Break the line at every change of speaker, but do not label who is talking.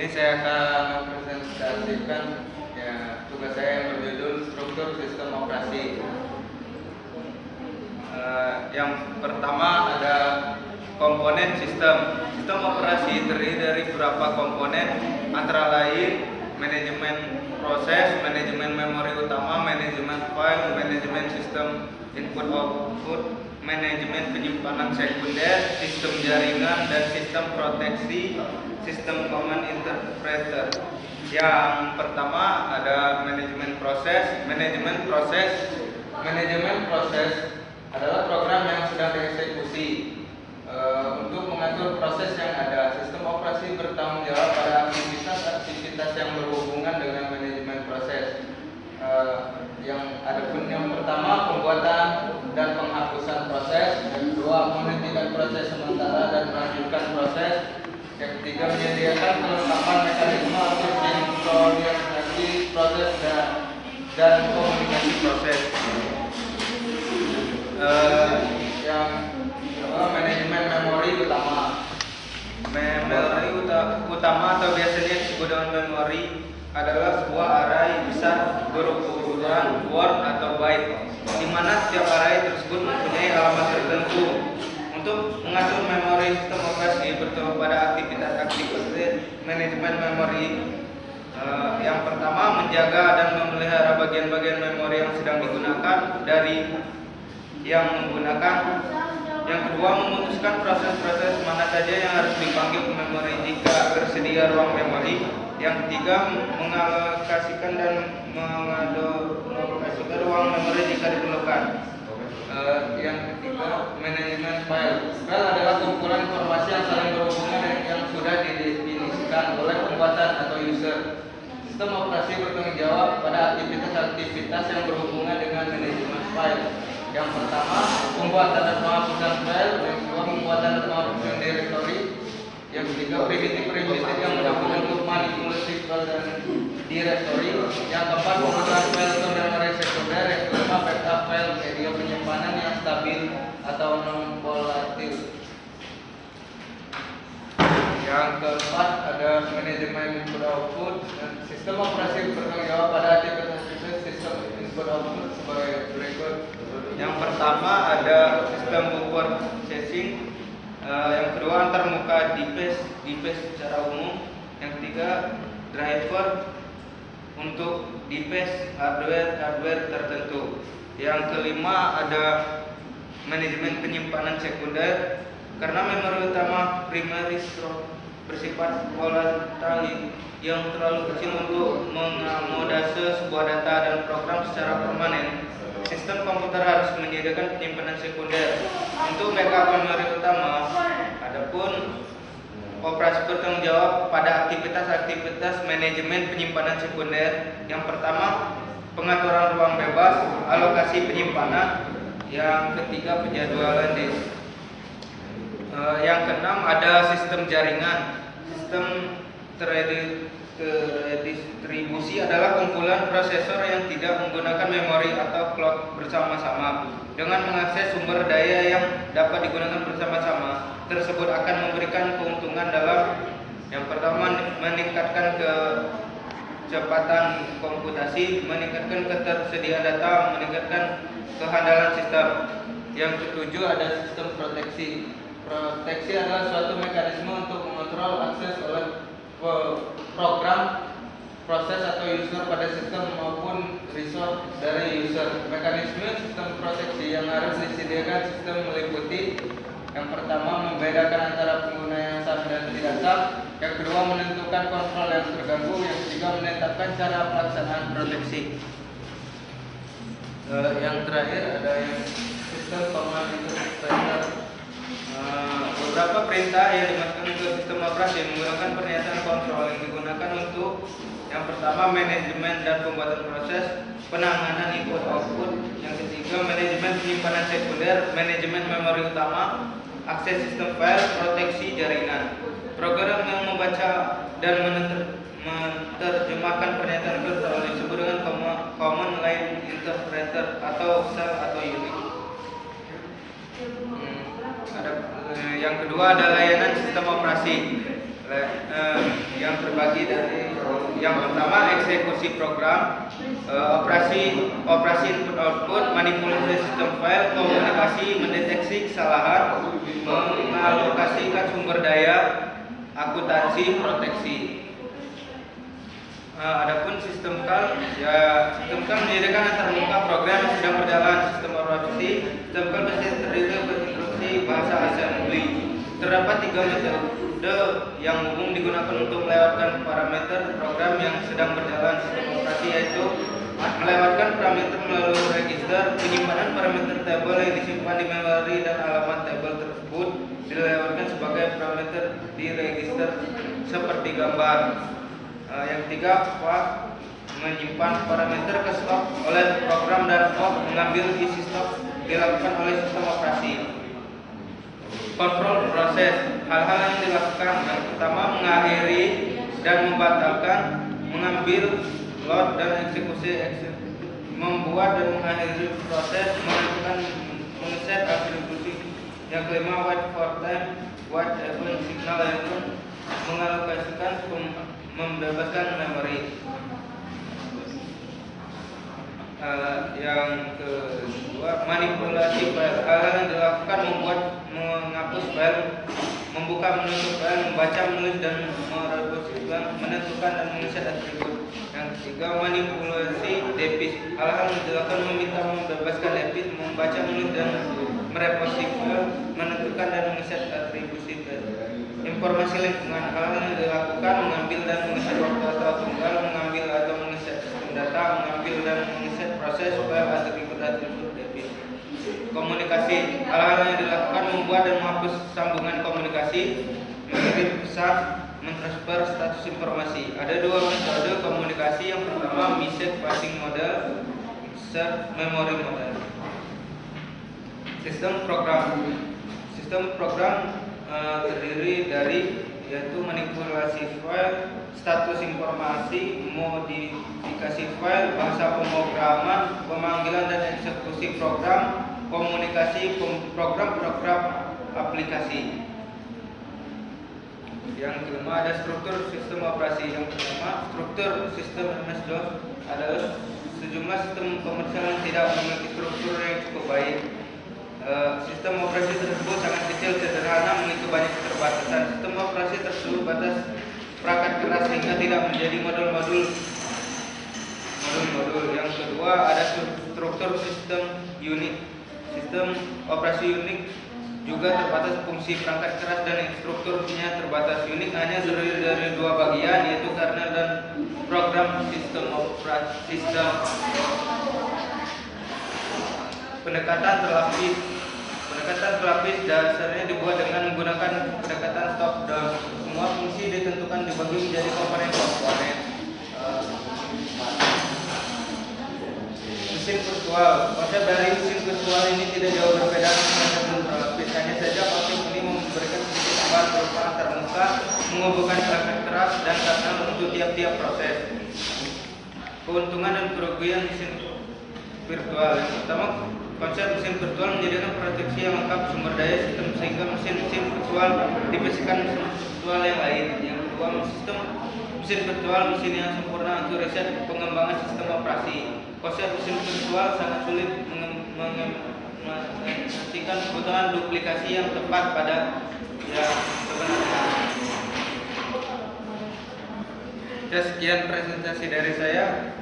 sini saya akan mempresentasikan ya, tugas saya yang berjudul struktur sistem operasi. Yang pertama ada komponen sistem. Sistem operasi terdiri dari beberapa komponen, antara lain manajemen proses, manajemen memori utama, manajemen file, manajemen sistem input output, manajemen penyimpanan sekunder, sistem jaringan, dan sistem proteksi, sistem command interpreter. Yang pertama ada manajemen proses. Manajemen proses adalah program yang sedang dieksekusi untuk mengatur proses yang ada. Sistem operasi bertanggung jawab pada aktivitas yang berhubungan dengan manajemen proses. Yang pertama pembuatan dan penghapusan proses, yang kedua menghentikan proses sementara dan melanjutkan proses, yang ketiga menyediakan kelengkapan mekanisme untuk sinkronisasi proses dan komunikasi proses. Yang kedua manajemen memori utama. Memori utama atau biasanya disebut dengan memori adalah sebuah array besar berukuran word atau byte, di mana setiap array tersebut mempunyai alamat tertentu. Untuk mengatur memori sistem operasi bertumpu pada aktivitas manajemen memori. Yang pertama menjaga dan memelihara bagian-bagian memori yang sedang digunakan dari yang menggunakan. Yang kedua memutuskan proses-proses mana saja yang harus dipanggil ke memori jika tersedia ruang memori. Yang ketiga mengalokasikan dan mengalokasikan ruang memori jika diperlukan. Yang ketiga manajemen file. File adalah kumpulan informasi yang saling berhubungan yang sudah didefinisikan oleh pembuatan atau user. Sistem operasi bertanggung jawab pada aktivitas-aktivitas yang berhubungan dengan manajemen file. Yang pertama pembuatan dan penghapusan file, yang kedua pembuatan dan penghapusan directory, yang ketiga primitif yang bentuk manipulasi file dan directory, yang keempat penggunaan file ke memori sekunder, yang kelima backup file media penyimpanan yang stabil atau non volatil. Yang keempat ada manajemen input output. Dan sistem operasi bertanggung jawab pada aktivitas sistem input output sebagai berikut. Yang pertama ada sistem buffer processing, yang kedua antarmuka device secara umum, yang ketiga driver untuk device hardware tertentu. Yang kelima ada manajemen penyimpanan sekunder, karena memori utama primary bersifat volatile yang terlalu kecil untuk mengakomodasi sebuah data dan program secara permanen. Sistem komputer harus menyediakan penyimpanan sekunder. Untuk backup memori utama, adapun operasi bertanggung jawab pada aktivitas-aktivitas manajemen penyimpanan sekunder. Yang pertama, pengaturan ruang bebas, alokasi penyimpanan. Yang ketiga, penjadwalan disk. Yang keenam ada sistem jaringan. Sistem terdistribusi adalah kumpulan prosesor yang tidak menggunakan memori atau cloud bersama-sama. Dengan mengakses sumber daya yang dapat digunakan bersama-sama, tersebut akan memberikan keuntungan dalam yang pertama meningkatkan kecepatan komputasi, meningkatkan ketersediaan data, meningkatkan kehandalan sistem. Yang ketujuh ada sistem proteksi. Proteksi adalah suatu mekanisme untuk mengontrol akses oleh program, proses atau user pada sistem maupun resource dari user. Mekanisme sistem proteksi yang harus disediakan sistem meliputi: yang pertama membedakan antara pengguna yang sah dan tidak sah, yang kedua menentukan kontrol yang terganggu, yang ketiga menetapkan cara pelaksanaan proteksi. Yang terakhir ada yang sistem command interpreter. Beberapa perintah yang dimasukkan ke sistem operasi menggunakan pernyataan kontrol yang digunakan untuk yang pertama manajemen dan pembuatan proses, penanganan input output, yang ketiga manajemen penyimpanan sekunder, manajemen memori utama, akses sistem file, proteksi jaringan. Program yang membaca dan menerjemahkan pernyataan kontrol disebut dengan command line interpreter atau shell atau unit. Yang kedua ada layanan sistem operasi. yang terbagi dari yang pertama eksekusi program, operasi input output, manipulasi sistem file, komunikasi, mendeteksi kesalahan, mengalokasikan sumber daya, akuntansi, proteksi. Adapun sistem CAL, menyediakan antarmuka program yang sedang berjalan. Sistem operasi, sistem CAL biasanya terdiri dari instruksi bahasa assembly. Terdapat 3 metode yang umum digunakan untuk melewatkan parameter program yang sedang berjalan. Sistem operasi yaitu melewatkan parameter melalui register, penyimpanan parameter tabel yang disimpan di memori dan alamat tabel tersebut dilewatkan sebagai parameter di register seperti gambar. Yang ketiga, menyimpan parameter ke stok oleh program dan mengambil isi stok dilakukan oleh sistem operasi. Kontrol proses, hal-hal yang dilakukan. Yang pertama, mengakhiri dan membatalkan, mengambil, load dan eksekusi, membuat dan mengakhiri proses, menentukan, mengeset atribusi. Yang kelima, wait for time, wait event signal event, mengalokasikan, membebaskan memori. Yang kedua, manipulasi file. Hal yang dilakukan membuat, menghapus file, membuka, menutup file, membaca, menulis dan mereposisikan, menentukan dan mengeset atribut. Yang ketiga, manipulasi device. Hal-hal yang dilakukan meminta, membebaskan device, membaca, menulis dan mereposisikan, menentukan dan mengeset atribusi file. Informasi lingkungan. Hal-hal yang dilakukan mengambil dan mengeset waktu atau tunggal, mengambil atau mengeset sistem data, mengambil dan mengeset proses file atribut-atribut device. Komunikasi. Hal-hal yang dilakukan membuat dan menghapus sambungan komunikasi, mengirim pesan, mentransfer status informasi. Ada 2 metode komunikasi. Yang pertama, message passing model, insert memory model. Sistem program terdiri dari yaitu manipulasi file, status informasi, modifikasi file, bahasa pemrograman, pemanggilan dan eksekusi program, komunikasi program aplikasi. Yang kelima, ada struktur sistem operasi. Yang pertama, struktur sistem MS-DOS adalah sejumlah sistem komersial yang tidak memiliki struktur yang cukup baik. Sistem operasi tersebut sangat kecil, sederhana, memiliki banyak keterbatasan. Sistem operasi tersebut batas perangkat keras sehingga tidak menjadi modul-modul. Yang kedua, ada struktur sistem unit. Sistem operasi unik juga terbatas, fungsi perangkat keras dan instrukturnya terbatas. Unit hanya terdiri dari 2 bagian, yaitu kernel dan program sistem operasi. Pendekatan terlapis dasarnya dibuat dengan menggunakan pendekatan top down. Semua fungsi ditentukan dibagi menjadi komponen-komponen. Mesin virtual. Konsep dari mesin virtual ini tidak jauh berbeda dengan konsep terlapis. Hanya saja konsep ini memberikan sedikit tambahan berupa antarmuka, menghubungkan perangkat keras dan kernel untuk tiap-tiap proses. Keuntungan dan kerugian mesin virtual. Yang pertama, konsep mesin virtual menyediakan proteksi yang lengkap sumber daya sistem sehingga mesin virtual dipisahkan mesin virtual yang lain. Yang kedua, sistem mesin virtual mesin yang sempurna untuk riset pengembangan sistem operasi. Konsep mesin virtual sangat sulit memastikan kebutuhan duplikasi yang tepat pada yang sebenarnya. Sekian presentasi dari saya.